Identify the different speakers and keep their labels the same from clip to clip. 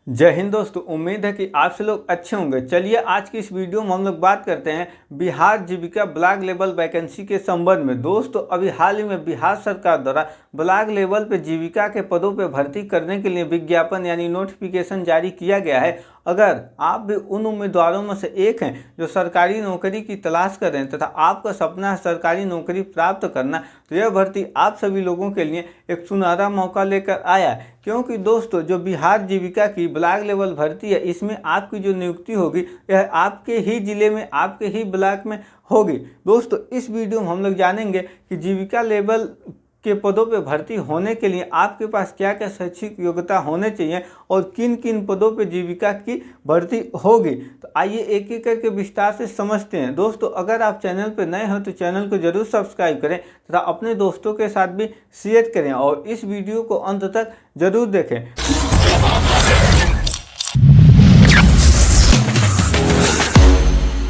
Speaker 1: जय हिंद दोस्तों, उम्मीद है कि आप से लोग अच्छे होंगे। चलिए आज की इस वीडियो में हम लोग बात करते हैं बिहार जीविका ब्लॉक लेवल वैकेंसी के संबंध में। दोस्तों अभी हाल ही में बिहार सरकार द्वारा ब्लॉक लेवल पे जीविका के पदों पे भर्ती करने के लिए विज्ञापन यानी नोटिफिकेशन जारी किया गया है। अगर आप भी उन उम्मीदवारों में से एक हैं जो सरकारी नौकरी की तलाश कर रहे हैं तथा आपका सपना है सरकारी नौकरी प्राप्त करना, तो यह भर्ती आप सभी लोगों के लिए एक सुनहरा मौका लेकर आया है। क्योंकि दोस्तों जो बिहार जीविका की ब्लॉक लेवल भर्ती है, इसमें आपकी जो नियुक्ति होगी यह आपके ही जिले में, आपके ही ब्लॉक में होगी। दोस्तों इस वीडियो में हम लोग जानेंगे कि जीविका लेवल के पदों पे भर्ती होने के लिए आपके पास क्या क्या शैक्षिक योग्यता होने चाहिए और किन किन पदों पे जीविका की भर्ती होगी। तो आइए एक एक करके विस्तार से समझते हैं। दोस्तों अगर आप चैनल पर नए हो तो चैनल को जरूर सब्सक्राइब करें तथा अपने दोस्तों के साथ भी शेयर करें और इस वीडियो को अंत तक जरूर देखें।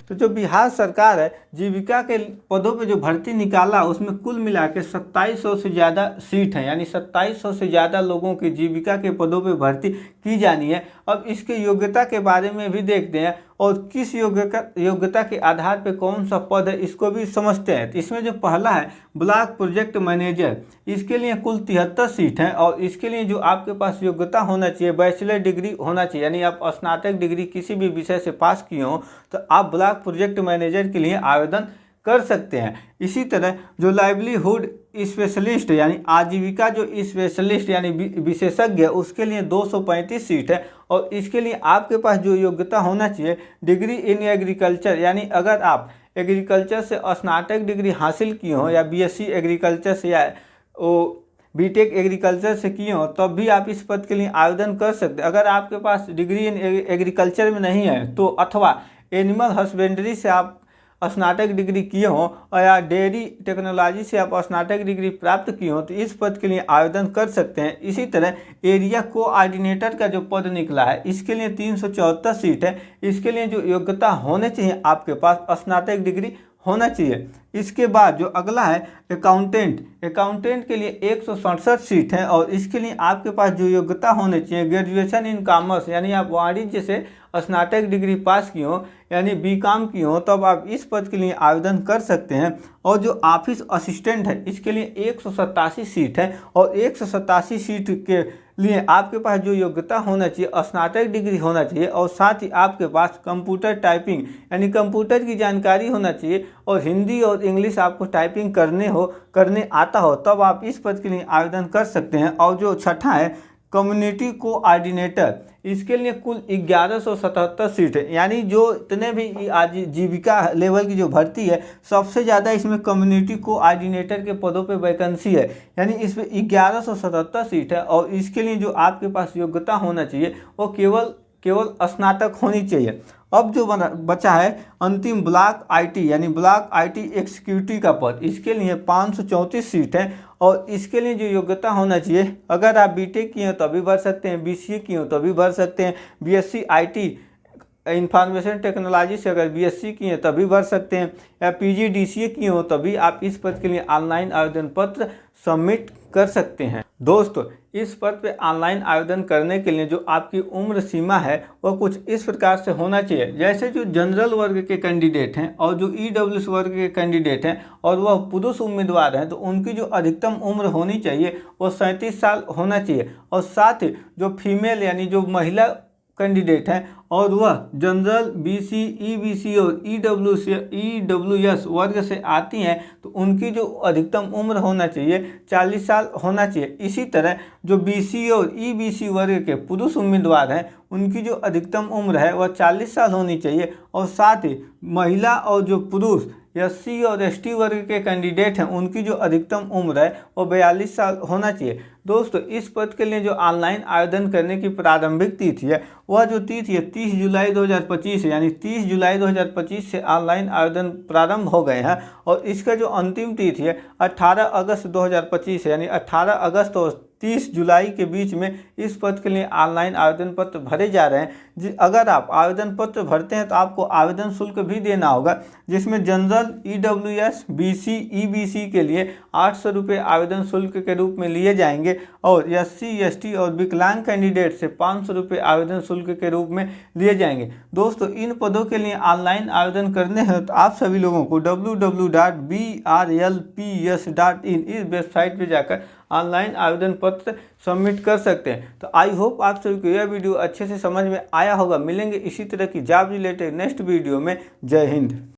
Speaker 1: तो जो बिहार सरकार है जीविका के पदों पे जो भर्ती निकाला उसमें कुल मिला के 2700 से ज़्यादा सीट हैं, यानी 2700 से ज़्यादा लोगों की जीविका के पदों पे भर्ती की जानी है। अब इसके योग्यता के बारे में भी देखते हैं और किस योग्यता के आधार पे कौन सा पद है इसको भी समझते हैं। तो इसमें जो पहला है ब्लॉक प्रोजेक्ट मैनेजर, इसके लिए कुल 73 सीट हैं और इसके लिए जो आपके पास योग्यता होना चाहिए बैचलर डिग्री होना चाहिए, यानी आप स्नातक डिग्री किसी भी विषय से पास किए हो तो आप ब्लॉक प्रोजेक्ट मैनेजर के लिए आवेदन कर सकते हैं। इसी तरह जो लाइवलीहुड स्पेशलिस्ट यानी आजीविका जो स्पेशलिस्ट यानी विशेषज्ञ, उसके लिए 235 सीट है और इसके लिए आपके पास जो योग्यता होना चाहिए डिग्री इन एग्रीकल्चर, यानी अगर आप एग्रीकल्चर से स्नातक डिग्री हासिल किए हो या बीएससी एग्रीकल्चर से या बीटेक एग्रीकल्चर से किए हो तब भी आप इस पद के लिए आवेदन कर सकते हैं। अगर आपके पास डिग्री इन एग्रीकल्चर में नहीं है तो अथवा एनिमल हस्बेंड्री से आप स्नातक डिग्री किए हों और या डेयरी टेक्नोलॉजी से आप स्नातक डिग्री प्राप्त किए हों तो इस पद के लिए आवेदन कर सकते हैं। इसी तरह एरिया कोऑर्डिनेटर का जो पद निकला है इसके लिए 374 सीट है। इसके लिए जो योग्यता होने चाहिए आपके पास स्नातक डिग्री होना चाहिए। इसके बाद जो अगला है अकाउंटेंट के लिए 167 सीट है और इसके लिए आपके पास जो योग्यता होनी चाहिए ग्रेजुएशन इन कॉमर्स, यानी आप वाणिज्य से स्नातक डिग्री पास किए हो यानी बीकॉम किए हो तब आप इस पद के लिए आवेदन कर सकते हैं। और जो ऑफिस असिस्टेंट है इसके लिए 187 सीट है और 187 सीट के लिए आपके पास जो योग्यता होना चाहिए स्नातक डिग्री होना चाहिए और साथ ही आपके पास कंप्यूटर टाइपिंग यानी कंप्यूटर की जानकारी होना चाहिए और हिंदी और इंग्लिश आपको टाइपिंग करने आता हो तब आप इस पद के लिए आवेदन कर सकते हैं। और जो छठा है कम्युनिटी कोऑर्डिनेटर, इसके लिए कुल 1177 सीट है, यानी जो इतने भी आज जीविका लेवल की जो भर्ती है सबसे ज़्यादा इसमें कम्युनिटी कोऑर्डिनेटर के पदों पे वैकेंसी है, यानी इसमें 1177 सीट है और इसके लिए जो आपके पास योग्यता होना चाहिए वो केवल स्नातक होनी चाहिए। अब जो बचा है अंतिम ब्लॉक आईटी यानी ब्लॉक आईटी एग्जीक्यूटिव का पद, इसके लिए 534 सीट है और इसके लिए जो योग्यता होना चाहिए अगर आप बीटेक किए हो तभी भर सकते हैं, बीसीए किए हो तभी भर सकते हैं, बीएससी आईटी इंफॉर्मेशन टेक्नोलॉजी से अगर बीएससी किए तभी भर सकते हैं या पीजीडीसीए किए हो तभी आप इस पद के लिए ऑनलाइन आवेदन पत्र सबमिट कर सकते हैं। दोस्तों इस पद पे ऑनलाइन आवेदन करने के लिए जो आपकी उम्र सीमा है वह कुछ इस प्रकार से होना चाहिए, जैसे जो जनरल वर्ग के कैंडिडेट हैं और जो ईडब्ल्यूएस वर्ग के कैंडिडेट हैं और वह पुरुष उम्मीदवार हैं तो उनकी जो अधिकतम उम्र होनी चाहिए वो 37 साल होना चाहिए और साथ ही जो फीमेल यानी जो महिला कैंडिडेट हैं और वह जनरल बीसी ईबीसी और ईडब्ल्यूएस वर्ग से आती हैं तो उनकी जो अधिकतम उम्र होना चाहिए 40 साल होना चाहिए। इसी तरह जो बीसी और ईबीसी वर्ग के पुरुष उम्मीदवार हैं उनकी जो अधिकतम उम्र है वह 40 साल होनी चाहिए और साथ ही महिला और जो पुरुष एससी और एसटी वर्ग के कैंडिडेट हैं उनकी जो अधिकतम उम्र है वो 42 साल होना चाहिए। दोस्तों इस पद के लिए जो ऑनलाइन आवेदन करने की प्रारंभिक तिथि है वह जो तिथि है 30 जुलाई 2025 है, यानी 30 जुलाई 2025 से ऑनलाइन आवेदन प्रारंभ हो गए हैं। और इसका जो अंतिम तिथि है 18 अगस्त 2025 है, यानी 18 अगस्त और 30 जुलाई के बीच में इस पद के लिए ऑनलाइन आवेदन पत्र भरे जा रहे हैं। अगर आप आवेदन पत्र भरते हैं तो आपको आवेदन शुल्क भी देना होगा, जिसमें जनरल, EWS, BC, EBC के लिए 800 रुपये आवेदन शुल्क के रूप में लिए जाएंगे और SC, ST और विकलांग कैंडिडेट से 500 रुपये आवेदन शुल्क के रूप में लिए जाएंगे। दोस्तों, इन पदों के लिए ऑनलाइन आवेदन करने हैं तो आप सभी लोगों को www.brlps.in इस वेबसाइट पर जाकर ऑनलाइन आवेदन पत्र सबमिट कर सकते हैं। तो आई होप आप सभी को यह वीडियो अच्छे से समझ में आया होगा। मिलेंगे इसी तरह की जॉब रिलेटेड नेक्स्ट वीडियो में। जय हिंद।